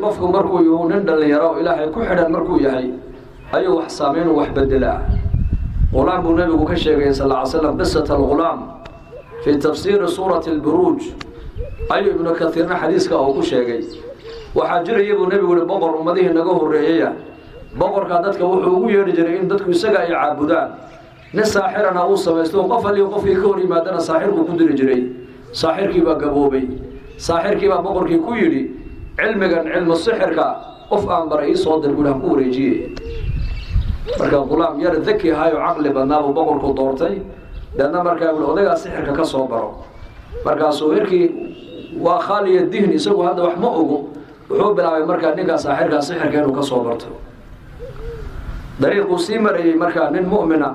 قفك مركو يهونن اللي يروا إلهي كحدا مركو يحي أي وحسامين وحبدلا غلام النبي كشيء صلى الله عليه وسلم قصة الغلام في تفسير سورة البروج أي ابن كثيرنا حديثك أو كشيء وحاجر يبو النبي يقول بقر أمده نجوه الرئية بقر كادتك وحوه يرجع إن دتك يسقى يعبدان نساحرنا أوصى ويستوى قفل يوقف يكوري ما دنا ساحر وكدر جري ساحر كي بقبوبي ساحر كي بقر كي كويري علم السحر كا قف أمبر إيه صوت الجلام كوريجي مركا غلام ير ذكي هاي عقل بنابو بقر كدورتي لأن مركا يقول أوديك السحر كصوبرو مركا صويركي وخالي الدهن يسوي هذا وحمقه وحب العب مركا نيجا ساحر كانوا كصوبرته طريق سيمر مركا نين مؤمنة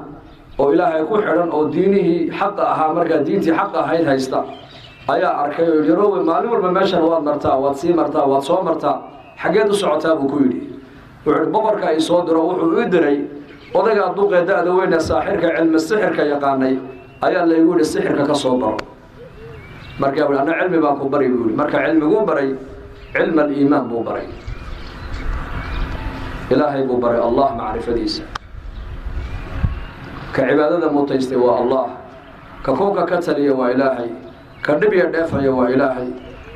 أو إلهي يكون حرن أو دينه حقها مركا دينتي حقها هاي هايستا أيا أركي يروي معلوم الممشى واد مرتا واد سي مرتا واد صو مرتا حاجات سعتها بكويري وعند بقرك أي صادر وحو يدري وضيق الضوء دا وين الساحر كعلم السحر كيقاني أيا اللي يقول السحر كصوبر مركا أنا علمي باكو بري يقول مركا علمي بو بري علم الإيمان بو بري إلهي بو بري الله معرفة ديسا كعبادة متجستي الله كفوق كتلي وإلهي كنبي دافع وإلهي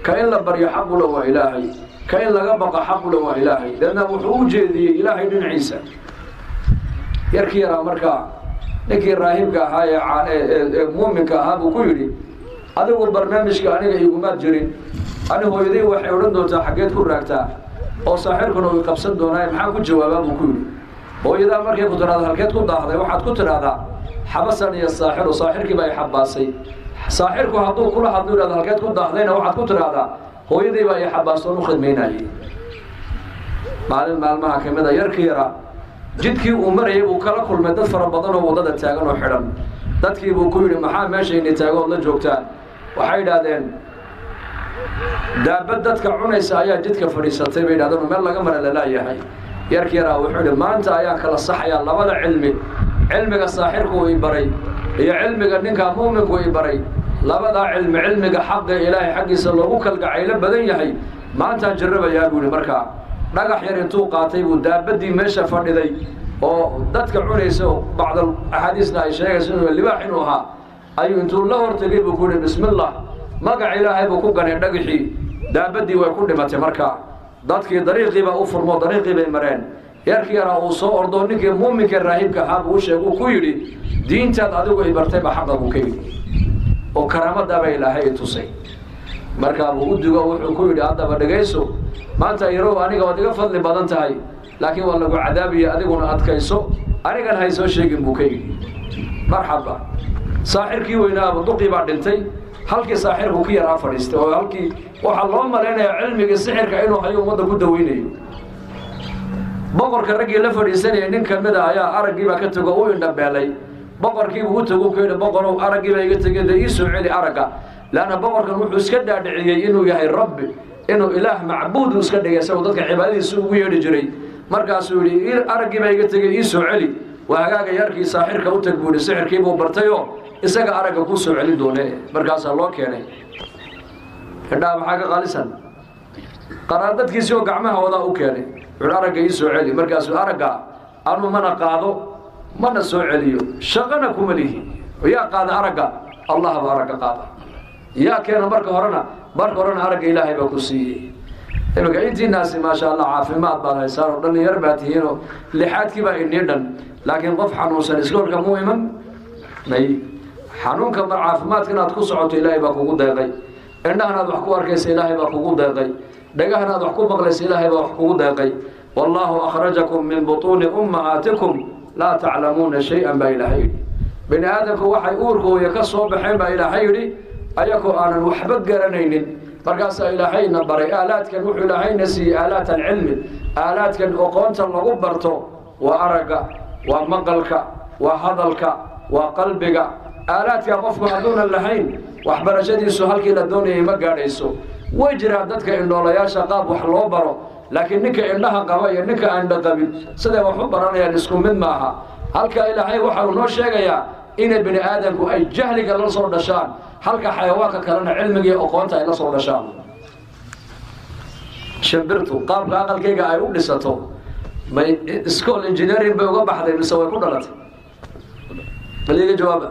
كإن لبري حق له وإلهي كإن لقبق حق له وإلهي لأنه وحوجه ذي إلهي بن عيسى يركي يرى مركا نكي راهبك هاي مؤمنك هابو كيري هذا هو البرنامج كأنه يقومات جرين أنا هو يدي وحي ورندو حقيت كل راكتا أو صاحركم ويقبسن دوناي محاكو جوابا بكيري وإذا مركي كنت هذا الكيت كنت هذا واحد كنت هذا حبسني الساحر وصاحرك باي حباسي ساحرك هذو كل هذو هذا الكيت كنت هذا واحد كنت هذا هو يدي باي حباسون وخدميناي مال ما كمدا يركي يرى jidkii uu marayay uu kala kulmay dad fara badan oo wadada taagan oo xiran dadkii buu ku yiri maxaa meesha taagan la joogtaan waxay yiraahdeen daabad dadka cunaysa ayaa jidka fadhiisatay bay yiraahdeen meel laga maray la yahay yarkii yaraa wuxuu yiri maanta ayaa kala saxaya labada cilmiga saaxirku uu baray iyo cilmiga ninka muuminka uu baray labada cilmiga xaqqa ilaahay xaqiisa lagu kala gacayl badan yahay maanta jarrabayaa buu markaa dhagax yar intuu qaatay buu daabadii meesha fadhiday oo dadka cunayso bacd ahadiisna ay sheegayso inuu libaax inuu ahaa ayuu intuu la hortagay buu ku yiri bismillah magac ilaahay buu ku ganay dhagaxii daabadii way ku dhimatay markaa dadkii dariiqiiba u furmo dariiqii bay mareen yarkii yara uu soo ordo ninkii muuminka raahibka ahaa buu sheegay ku yiri diintaad adigu ay bartay ba xaq buu ka yiri oo karaamada bay ilaahay tusay markaa buu u digo wuxuu ku yiri hadaba dhageyso maanta yaro aniga wad iga fadli badan tahay laakiin waa lagu cadaabiyo adiguna adkayso anigan hay soo sheegin buu ka yiri marxaba saaxirkii weynaa duqii baa dhintay halkii saaxirku ku yaraa fadhiistay oo halkii waxa loo maleeyaa cilmiga sixirka inuu hayo umada ku daweynayo boqorka ragii la fadhiisanay nin kamida ayaa aragiiba ka tago oo indhabeelay boqorkii uu tago ku yiri boqorow aragiiba iga tagay ii soo celi araga laana boqorkan wuxuu iska dhaadhiciyay inuu yahay rabbi inuu ilaah macbuud iska dhigayso dadka cibaadadiisa ugu yeedhi jiray markaas uu yiri aragiiba iga tagay ii soo celi waagaaga yarkii saaxirka u tag buuri sixirkii buu bartayo isaga araga ku soo celi doonay markaas loo keenay kadhaa waxa ka qalisan qaraadadkiisa oo gacmaha wada u keenay araga ii soo celi markaas araga aanu mana qaado mana soo celiyo shaqana kuma lihi yaa qaada araga allah baraka qaada yaa keena marka horena araga ilaahay baa ku siiyay imika intii naasi ma sha Allah caafimaad baa haysan oo dhalin yar baatihiino lixaadkii baa inidhan laakiin qof xanuunsan iskoolka muhiman may xanuunka mar caafimaadka inaad ku socoto ilaahay baa kugu deeqay indhahan aad wax ku arkaysa ilaahay baa kugu deeqay dhagahan aad wax ku maqlaysa ilaahay baa wax kugu deeqay wallahu akhrajakum min butun ummahatikum la ta'lamuna shay'an ba ilaahay bani aadamku waxay uurkooda ka soo baxeen ba ilaahay yiri ayako aanan waxba garanaynin markaas ilaahayna baray aalaadkan wuxuu ilaahayna si aalaat ilmi aalaadkan aqoonta lagu barto waa araga waa maqalka waa hadalka waa qalbiga aalaadka qofku haduuna lahayn wax barashadiisu halkii la doonayay ma gaadhayso way jiraan dadka indhoolayaasha qaab wax loo baro laakiin ninka indhaha qaba iyo ninka aan dhaqabin sida wax u baranayaan isku mid maaha halka ilaahay waxa uu noo sheegayaa in bani aadamku ay jahliga la soo dhashaan halka xayawaanka kalena cilmiga iyo aqoonta ay la soo dhashaan shimbirtu qaabka aqalkayga ay u dhisato may school engineering bay uga baxday mise way ku dhalatay baliga jawaaba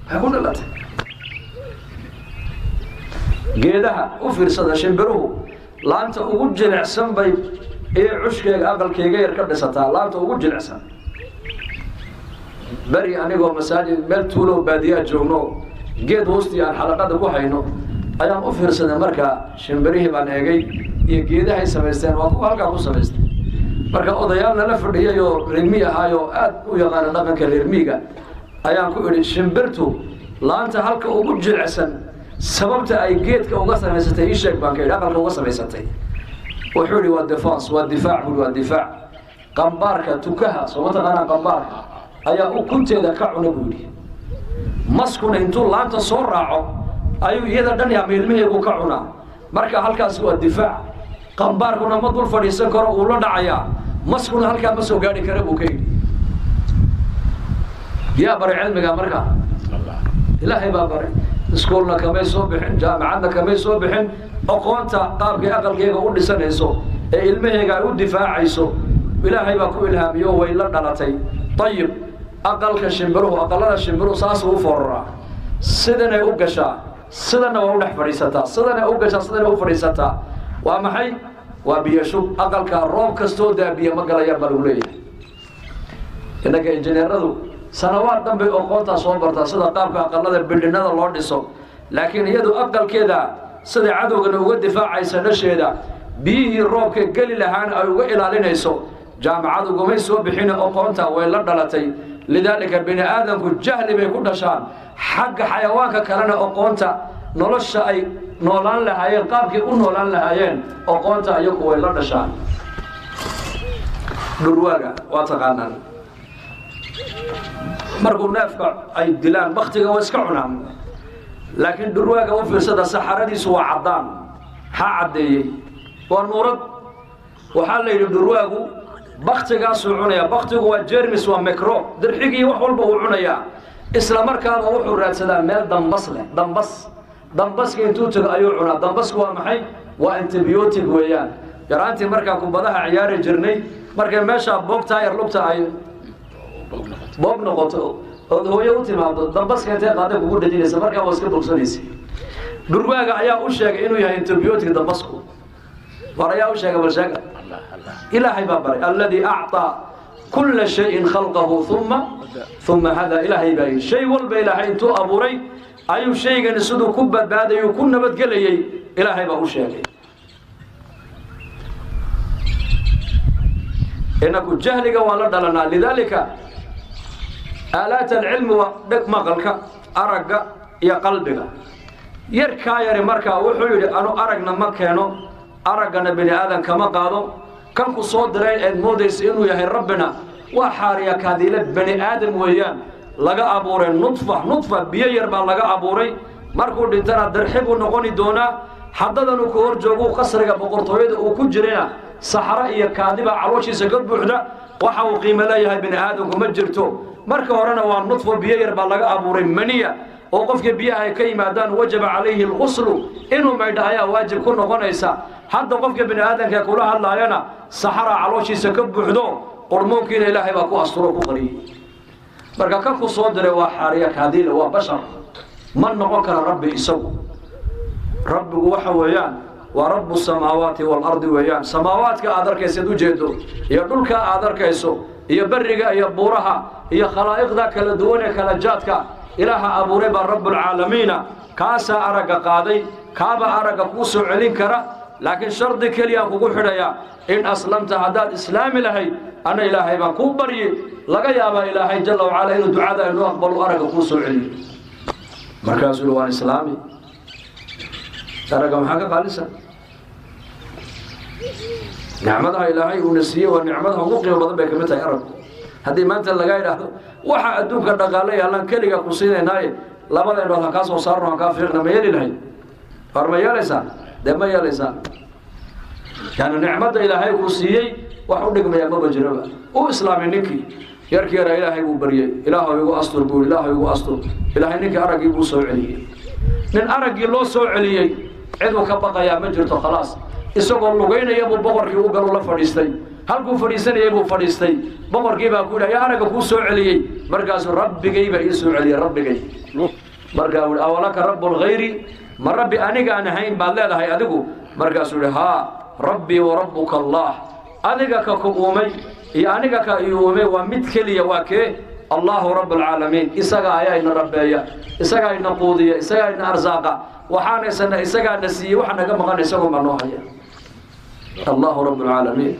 waxay ku dhalatay geedaha u fiirsada shimbiruhu laanta ugu jilicsan bay ee cushkayga aqalkayga yar ka dhisataa laanta ugu jilicsan bari anigoo masaajid meel tuulo baadiyaa joogno geed hoostii aan xalaqada ku hayno ayaan u fiirsaday markaa shimbirihii baan eegay iyo geedahay samaysteen waa kuwa halkaa ku samaystay marka odayaalna la fadhiyayoo reermi ahaayoo aad u yaqaana dhaqanka reermiiga ayaan ku idhi shimbirtu laanta halka ugu jilicsan sababta ay geedka uga samaysatay ii sheeg baan ka idhi aqalka uga samaysatay wuxuu idhi waa defense waa difaac bui waa difaac qambaarka tukaha soo ma taqaanaa qambaarka ayaa ukunteeda ka cuna buu yidhi maskuna intuu laanta soo raaco ayuu iyada dhan ama ilmaheegu ka cunaa marka halkaas waa difaac qambaarkuna ma dul fadhiisan karo uu la dhacayaa maskuna halkaa ma soo gaadhi kara buu ka yidhi yaa baray cilmiga markaa ilaahay baa baray iskuolna kamay soo bixin jaamacadna kamay soo bixin aqoonta qaabkay aqalkeega u dhisanayso ee ilmaheega ay u difaacayso ilaahay baa ku ilhaamiyo way la dhalatay ayib aqalka shimbiruhu aqalada shimbiruhu saasuu u fororaa sidanay u gashaa sidana waa u dhex fadhiisataa sidanay u gashaa sidanay u fadhiisataa waa maxay waa biyo shub aqalka roob kastoo daa biyo ma galayaan baa lagu leeyahay innaka injineeradu sanawaad dhan bay aqoontaa soo bartaa sida qaabka aqalada bildhinada loo dhiso laakiin iyadu aqalkeeda sida cadowgana uga difaacaysa dhasheeda biyihii roobka geli lahaana ay uga ilaalinayso jaamacadu gumay soo bixin aqoonta way la dhalatay lidaalika bini aadamku jahli bay ku dhashaan xagga xayawaanka kalena aqoonta nolosha ay noolaan lahaayeen qaabkii u noolaan lahaayeen aqoonta iyagu way la dhashaan dhurwaaga waa taqaanaan markuu neefka ay dilaan baktiga waa iska cunaan laakiin dhurwaaga u fiirsada saxaradiisu waa caddaan maxaa caddeeyey waa nuurad waxaa la yidhi dhurwaagu baktigaasuu cunaya baktigu waa jermis waa microb dirxigii wax walba uu cunayaa isla markaana wuxuu raadsadaa meel dambas leh dambaska intuu tago ayuu cunaa dambasku waa maxay waa antibiotic weeyaan yaraantii markaa kubadaha ciyaari jirnay markay meeshaa boogtaa yar lugta ay boog noqoto ood hooyo u timaado dambaska intay qaada kugu dhadinaysa markaa waa iska bogsanaysa dhurwaaga ayaa u sheegay inuu yahay antibiotic dambasku war ayaa u sheegay bal sheega إلهي بابري الذي أعطى كل شيء خلقه ثم هذا إلهي باي شيء والبا إلهي انتو أبوري أي شيء نسدو كبت بعد يكون نبت قلي إلهي باو شيء إنك جهلك ولد لنا لذلك آلات العلم ودك مغلك أرق يا قلبك يركا يري مركا وحيولي أنو أرقنا مكانو أرقنا بني آدم كما قالوا كان كصود رأي الموديس إنه يهي ربنا وحاريا كذيلة بني آدم ويان لقى أبوري نطفة بيير با لقى أبوري مركو دينتنا درحبو نغني دونا حددنا كور جوغو قصرق بقرطويد وكجرنا صحراء إيا كاذبة عروشي سقط بوحدة وحاو قيمة لا يهي بني آدم ومجرتو مركو هرنا وان نطفة بيير با لقى أبوري منية وقفك بيها كيما دان وجب عليه الغسل إنه ما يدعيا واجب كن غنيسا حتى قفك بني آدم كلها الله ينا صحراء علوشي سكب حدو قرموكين إلهي باكو أسطرق قري بركا كاكو صدر وحاريا كاديل وبشر من نقولك ربي يسو ربي وحويان ورب السماوات والأرض ويان سماوات كأدرك يسدو جيدو يدل كأدرك يسو يبرق يبورها هي خلائق ذاك لدونك كالجاتك إله أبو ربا رب العالمين كاسا أرق قاضي كابا أرق كوسو علين كرا لكن شرط كليا كوكو حدايا إن أسلمت هداد إسلامي لهي أنا إلهي بان كوبري لقى يابا إلهي جل وعلا إنه دعاء إنه أقبل أرق كوسو علين مركز الوان إسلامي أرق محاكا قالسا نعمتها إلهي ونسيه ونعمتها وقوقي وبضن بك متى أرق هذه ما أنت لقى إلهي وحا أدوك الدقالي هلان كليا كوسيني ناي لابد إنه هكاس وصارنا هكا فيقنا ميالي لهي فرمياليسا ده ما يليسا يعني نعمة إلهي كوسيي وحودك ما يبغى جربا وإسلام نكي يركي يا إلهي وبريه إلهي يقول أسطر بو إلهي يقول أسطر إلهي نكي أرق يبو سوء عليه من أرق يلو سوء عليه عدو كبقى يا مجرته خلاص isagoo lugaynaya buu boqorkii u galu la fadhiistay halkuu fadhiisanayay buu fadhiistay boqorkii baa ku yidhi yaa araga kuu soo celiyey markaasuu rabbigay baa ii soo celiyey rabbigay markaa wuhi awalaka rabbul ghayri ma rabbi aniga aan ahayn baad leedahay adigu markaasuu yidhi haa rabbii wa rabbuka allah adiga ka ku uumay iyo aniga ka ii uumay waa mid keliya waa kee allahu rabbulcaalamiin isaga ayaa ina rabbeeya isagaa ina quudiya isagaa ina arsaaqa waxaanaysana isagaa na siiyey waxa naga maqan isagoo baa noo haya allahu rabbulcaalamiin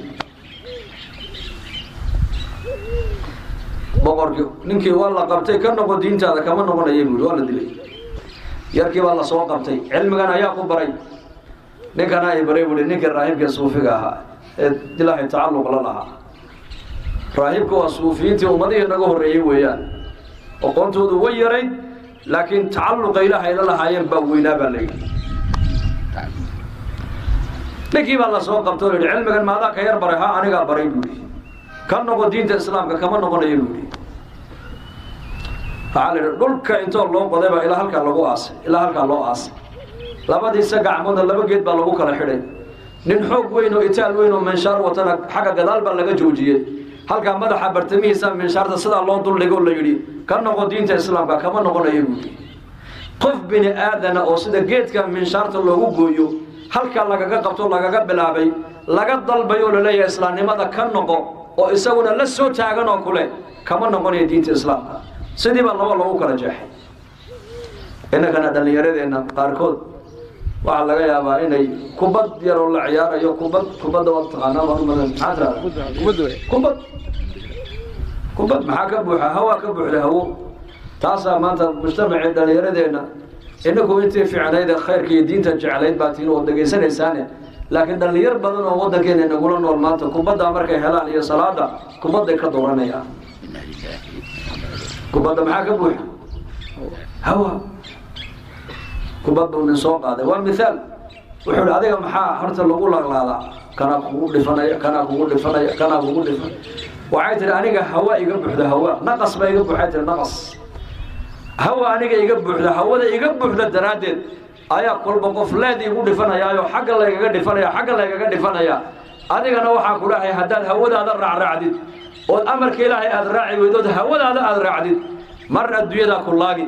boqorkii ninkii waa la qabtay ka noqo diintaada kama noqonaya buuri waa la dilay yarkii baa la soo qabtay cilmigan ayaa ku baray ninkana ay baray buuri ninkii raahibka suufiga ahaa ee ilaahay tacalluq la lahaa raahibku waa suufiyiintii ummadihii naga horreeyey weeyaan aqoontoodu way yarayd laakiin tacalluqa ilaahay la lahaayeen baa weynaa baa layidhi ninkii baa la soo qabtay oo yidhi cilmigan maadaa ka yar baray haa anigaa baray buuri ka noqo diinta islaamka kama noqonayo buuri waxaa la yidhi dhulka intoo loo qoday baa ilaa halkaa lagu aasay ilaa halkaa loo aasay labadiisa gacmoodna laba geed baa lagu kala xidhay nin xoog weyn oo itaal weyn oo minshaar watana xagga gadaal baa laga joojiyey halkaa madaxa bartamihiisa minshaarta sidaa loo duldhigoo la yidhi ka noqo diinta islaamka kama noqonayo buuri qof bini aadana oo sida geedka minshaarta loogu gooyo halkaa lagaga qabto lagaga bilaabay laga dalbayo oo laleeyahay islaamnimada ka noqo oo isaguna la soo taagan oo kule kama noqonayo diinta islaamka sidii baa laba lagu kala jeexay innagana dhallinyaradeenna qaarkood waxaa laga yaabaa inay kubad yaroo la ciyaarayo kubadda waa taqaanaa baan u madan maxaa tirahdaa kubad maxaa ka buuxa hawaa ka buuxda hawo taasaa maanta mujtamacii dhallinyaradeenna inagu intii fiicnayd ee khayrka iyo diinta jeclayd baa tiin oo dhegaysanaysaane laakiin dhallinyar badan oo waddankeena nagula nool maanta kubaddaa markay helaan iyo salaada kubadday ka dooranayaan kubadda maxaa ka buuxa hawa kubad buu nin soo qaaday waa mithaal wuxuu yidhi adiga maxaa horta lagu laqlaadaa kanaa kugu dhifanaya kanaa kugu dhifanaya kanaa kugu dhifanaya waxay tihi aniga hawa iga buuxda hawa naqas baa iga buuxay tihi naqas hawa aniga iga buuxda hawada iga buuxda daraaddeed ayaa kolba qof leed igu dhifanayaayo xagga laygaga dhifanaya xagga laygaga dhifanaya adigana waxaa ku dhahay haddaad hawadaada raacraacdid ood amarka ilaahay aada raaci weydood hawadaada aada raacdid mar adduunyadaa ku laagi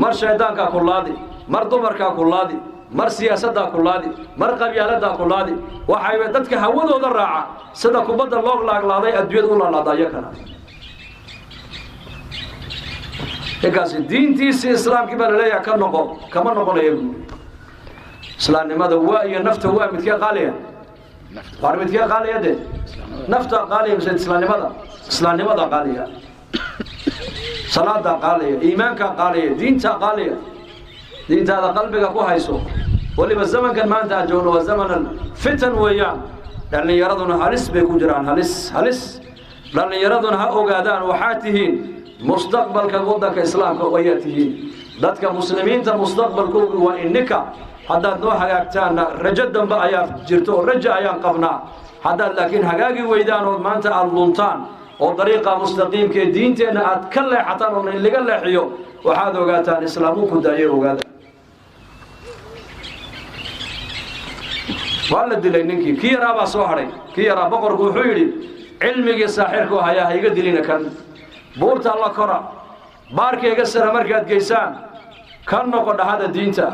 mar shaydaankaa ku laadi mar dumarkaa ku laadi mar siyaasaddaa ku laadi mar qabyaaladaa ku laadi waxay dadka hawadooda raaca sida kubadda loo laaglaaday adduunyada u laalaada iyakana ninkaasi diintiisii islaamkii baa laleeyaha ka noqo kama noqonaya buuri islaamnimada waa iyo nafta waa midkee qaaliya waar midkee qaaliya dee nafta qaaliya mise islaamnimada qaaliya salaadaa qaaliya iimaankaa qaaliya diintaa qaaliya diintaada qalbiga ku hayso waliba zamankan maanta aan joogno waa zamanan fitan weeyaan dhallinyaraduna halis bay ku jiraan halis dhallinyaraduna ha ogaadaan waxaa tihiin mustaqbalka waddanka islaamka ayaa tihiin dadka muslimiinta mustaqbalkoodu waa ininka haddaad noo hagaagtaanna rajo dambe ayaa jirto oo rajo ayaan qabnaa haddaad laakiin hagaagi weydaan ood maanta aada luntaan oo dariiqa mustaqiimkaee diinteenna aad ka leexataan oo in laga leexiyo waxaad ogaataan islaamu ku daayay ogaada waa la dilay ninkii kii yaraa baa soo hadhay kii yaraa boqorku wuxuu yidhi cilmigii saaxirku hayaa ha iga dilina kan buurta alla kora baarkayga sara markaad geysaan ka noqo dhahada diinta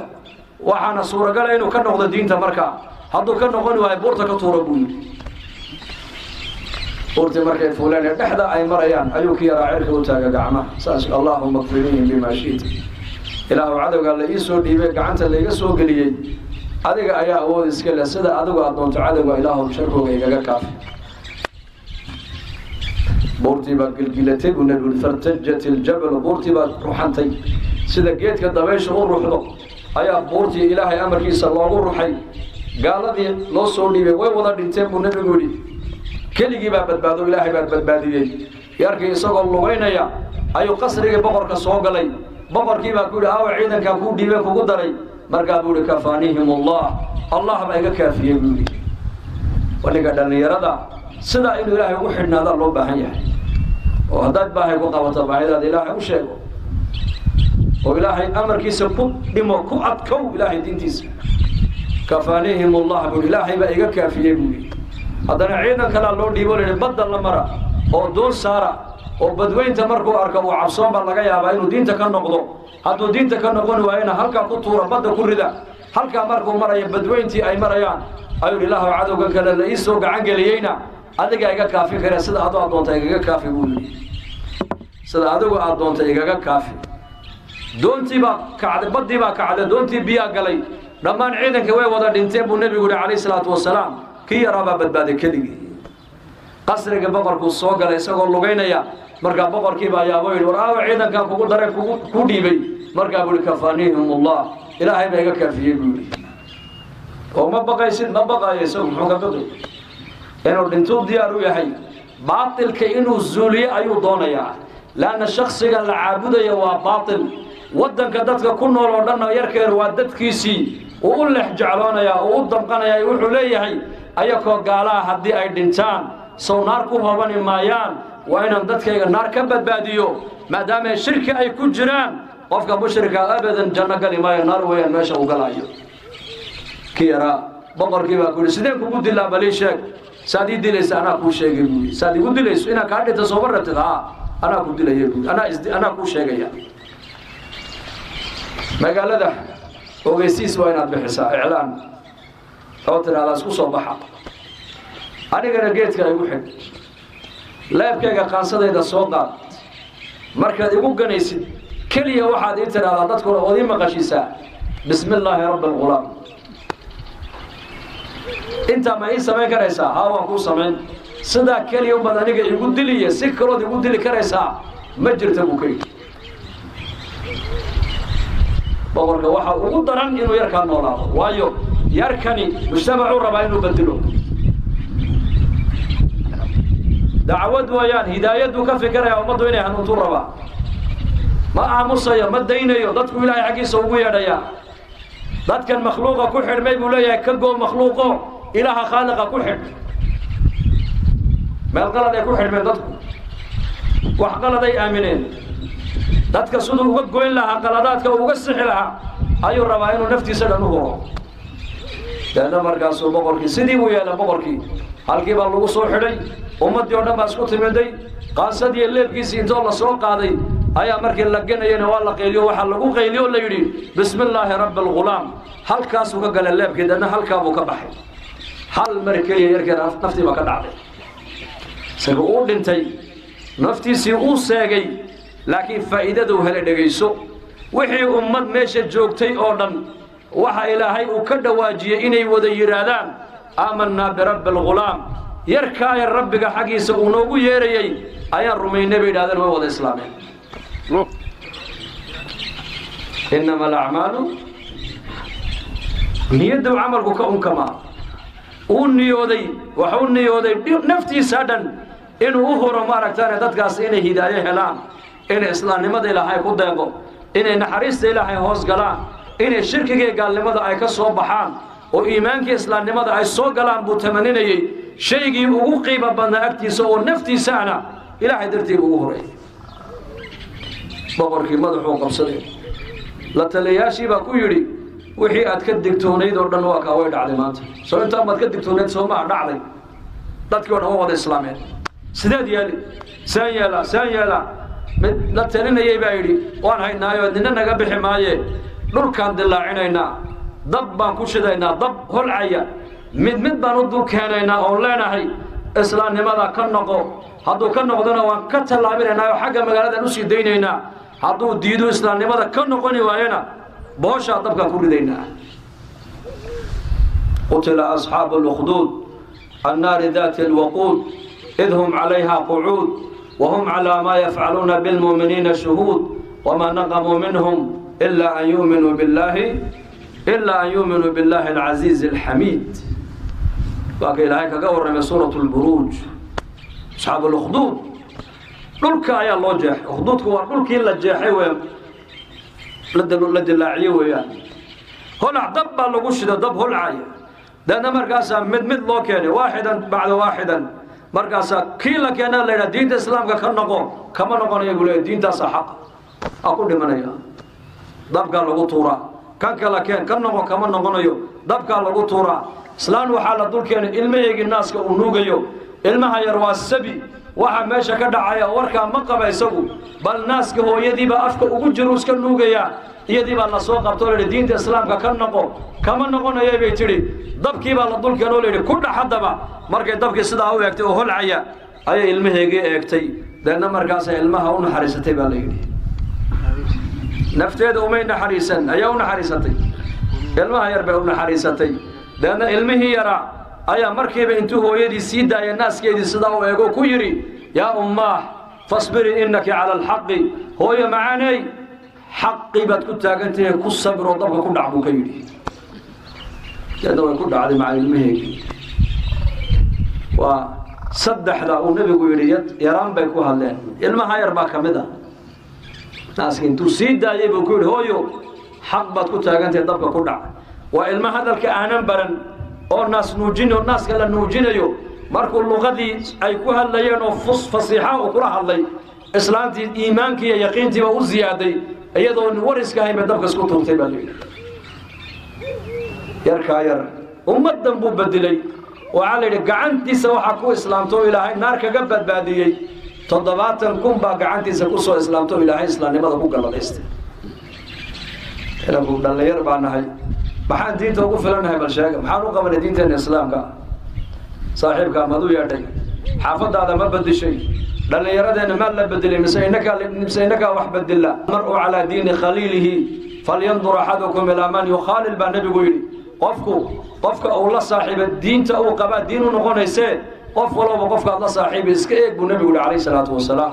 waxaana suuragala inuu ka noqdo diinta markaa hadduu ka noqoni waayo buurta ka tuura buu yidhi buurtii markay fuuleen ee dhexda ay marayaan ayuu kii yaraa cirka u taaga gacmaha saas allaahuma kfinihim bimaa shiita ilaahu cadowgaa la ii soo dhiibay gacanta layga soo geliyey adiga ayaa awood iska leh sida adigu aad doonto cadowga ilaahu sharkooga igaga kaafi buurtii baa gilgilatay buu nabi fartajat iljabalu buurtii baa ruxantay sida geedka dabaysha u ruxdo ayaa buurtii ilaahay amarkiisa loogu ruxay gaaladii loo soo dhiibay way wada dhinteen buu nabigu yidhi keligii baa badbaado ilaahay baa badbaadiyey yarkii isagoo lugaynaya ayuu qasrigii boqorka soo galay boqorkii baa ku yidhi aawa ciidankaa kuu dhiibay kugu daray markaa buu yidhi kafaanihim allah baa iga kaafiyey buu yidhi waniga dhallinyarada sidaa inuu ilaahay ugu xidhnaadaa loo baahan yahay oo haddaad baahay ku qabato baahidaada ilaahay u sheego oo ilaahay amarkiisa ku dhimo ku adkow ilaahay diintiisa كفانيهم الله بالله بأيجا كافية بولي هذا عيدا كلا لون ديبول بدل المرة أو دون سارة أو بدوين تمركوا أركبوا عصام بالله يا باين ودين تكن نقضوا هذا دين تكن نقول وين هلك كطورة بدل كل ذا هلك مركوا مرة بدوين تي أي مريان أيول الله عدو كلا ليسوا عنجلينا هذا جايجا كافي كذا سد هذا أدون تيجا كافي بولي سد هذا أدون تيجا كافي دون تبا كعد بدي با كعد دون تبيا قلي لما عيدك وين وضع دينتين بالنبي يقول عليه الصلاة والسلام كي ربا بدباد كلي قصرك بقرك الصوغ لا يسوق لغينا يا مركا بقرك با يا ويل ورا عيدك كوكو درك كودي بي مركا بقول كفانيهم الله إلهي بيجا كافي بولي وما بقى يصير ما بقى يسوق محوك بدو إنه دينتو ديارو يا حي باطل كإنه الزولية أيو دونيا لأن الشخص قال العابد يا باطل ودنك دتك كنا ولدنا يركر ودتكيسي وقول له جعلنا يا ودنقنا يا يقول ليه أيكو قالا هدي أي دينتان سو ناركو هبني مايان وين دتك النار كبد باديو ما دام الشركة أي كجران وفق مشركة أبدا جنة قال ما نار وين ماشى وقلايو كيرا بقر كيف أقول سيدنا كقول الله بليشك سادي دليس أنا كوش شيء يقولي سادي كقول دليس أنا كارد تصور رتها أنا كقول دليس يقول أنا كوش شيء يعني ما قال ده وقيسيس وينات بحسا إعلان أوتر على سكو صباحا أنا قال جيت كلا يوحد لا يبكي قانصة إذا صوغات مركز يقول جنيس كلية واحد يتر على تذكر أودي مقاشيسا بسم الله رب الغلام أنت ما إنسى ما كريسا هاو أكو سمين صدا كلية وبدأني يقول دلية سكرود يقول دلي كريسا مجرت أبوكي بقولك واحد وقدران إنه يركن نولا وايو يركني مجتمع ربا إنه بدلو دعوة ويان هداية وكفكرة يا أمد وينه هنطور ربا ما أعمصيا ما دينيو ضدك ولاي حقي سويا ديا ضدك المخلوق كل حد ما يقول يا كلجو مخلوقه إله خالق كل حد ما الغلط يا كل حد من ضدك وحقلت أي آمنين dadka sidoo uga goyn lahaa qaladaadka uga sixi lahaa ayuu rabaa inuu naftiisa dhan u horo dadna markaas uu boqorkii sidii uu yeelay boqorkii halkii baa lagu soo xidhay ummadii oo dhan baa isku timiday qaasadii leebkiisii inta la soo qaaday ayaa markii la ganayna waa la qeyliyo waxa lagu qeyliyo la yiri bismillaahi rabbil ghulaam halkaas uu ka galay leebkii dadna halkaa buu ka baxay hal markii yarkii naftii ba ka dhacday isaga uu dhintay naftiisii uu seegay لكن فائدته هل دغيسو وحي امد ميشه جوجتي او دن waxa ilaahay uu ka dhawaajiyay inay wada yiraahdaan aamanna bi rabbil ghulaam yarkaay rabbiga xaqiisa uu noogu yeerayay ayaan rumaynay bay yiraahdaan way wada islaameen inma al-a'malu niyadu amalku ka unkama uu niyooday waxa uu niyooday naftiisa dhan inuu horo maaragtaan dadkaas inay hidaayo helaan إن إسلام لماذا إلى هاي قدامه إن نحرست إلى هاي هوس قلان إن الشرك قال لماذا أي كسر بحان وإيمانك إسلام لماذا أي سو قلان بتمنين شيء يوقي ببنا أكتي سو نفتي سانا إلى حدرتي بوهري بقولك ماذا هو قصدي لا تلياشي بكويري وحي أتكدك تونيد وردن واقع ويد علامات سو أنت ما تكدك تونيد سو ما نعلي لا تكون هو هذا الإسلامي سداد يالي سان يلا لا تنين يبايري وان هاي نايو دينا نغا بخي مايه دولكان دلاعينينا دب بان كوشدينا دب هلعيا مد بان دول كانينا او لeenahay islaamnimada ka noqo haduu ka noqdana waan ka talaabinayna xagga magaalada u sii deynayna haduu diido islaamnimada ka noqoni waayana boosha dabka ku ridayna qutila ashabul ukhdud النار ذات الوقود إذ هم عليها قعود وهم على ما يفعلون بالمؤمنين شهود وما نقموا منهم إلا أن يؤمنوا بالله العزيز الحميد وكيل هيك قور من سورة البروج أصحاب الأخدود دولك يا الله جاح أخدودك هو دولك إلا الجاحي لد اللاعي ويا هنا دب لقوش ده دب هالعاية ده نمر قاسا مد لو كان واحدا بعد واحدا مركز كيلا كان لنا دين الإسلام كنقو كما نقول يقول دين ده صح أقول لمن يا ضبق لغو طورا kan kala keen kan noqon kama noqonayo dabkaa lagu tuuraa islaan waxaa la dul keenay ilmaheegii naaska uu nuugayo ilmaha yar waa sabi waxa meesha ka dhacaya warkaa ma qaba isagu bal naaska hooyadiibaa afka ugu jiro iska nuugaya iyadii baa la soo qabtoo layidhi diinta islaamka ka noqo kama noqonayay bay tidhi dabkii baa la dul keenoo layidhi ku dhax haddaba markay dabkii sidaa u eegtay oo holcaya ayay ilmaheegii eegtay deedna markaasay ilmaha u naxariisatay baa la yidhi nafteeda umay naxariisan ayaa u naxariisatay ilmaha yar bay u naxariisatay deedna ilmihii yaraa ayaa markiiba intuu hooyadii sii daaya naaskeedii sidaa u eego ku yidhi yaa ummaah fasbirii innaki cala alxaqi hooyo macaaney xaqii baad ku taagantahay ku sabiroo dabka ku dhac buu ka yidhi deedna way ku dhacday maca ilmaheegii waa saddexda uu nebigu yidhi yaraan bay ku hadleen ilmaha yar baa ka mid ah naaska intuu sii daayay buu ku yidhi hooyo xaq baad ku taagantahay dabka ku dhac waa ilma hadalka aanan baran oo naaska la nuujinayo markuu luqadii ay ku hadlayeen oo fasiixa uu kula hadlay islaantii iimaankii iyo yaqiintiiba u ziyaaday iyadoo wariska hayba dabka isku tuurtay baa layidhi yarkaa yar ummaddan buu bedelay waxaa la yidhi gacantiisa waxaa ku islaamtoo ilaahay naar kaga badbaadiyey 70,000 baa gacantiisa ku soo islaamtoo ilaahay islaamnimada ku galladaystay inagu dhallinyar baa nahay maxaan diinta ugu filanahay bal sheega maxaan u qabanay diinteena islaamka saaxiibkaa mad u yeedhay xaafadaada ma bedishay dhallinyaradeenna maa la bedelay mise innakaa wax bedela mar'u calaa diini khaliilihi falyandur axadukum ilaa man yukhaalil baa nebigu yidhi qofka uu la saaxiiba diinta uu qabaa diin u noqonaysee qof walba qofkaad la saaxiibay iska eeg buu nebigu yidhi calayhi salaatu wasalaam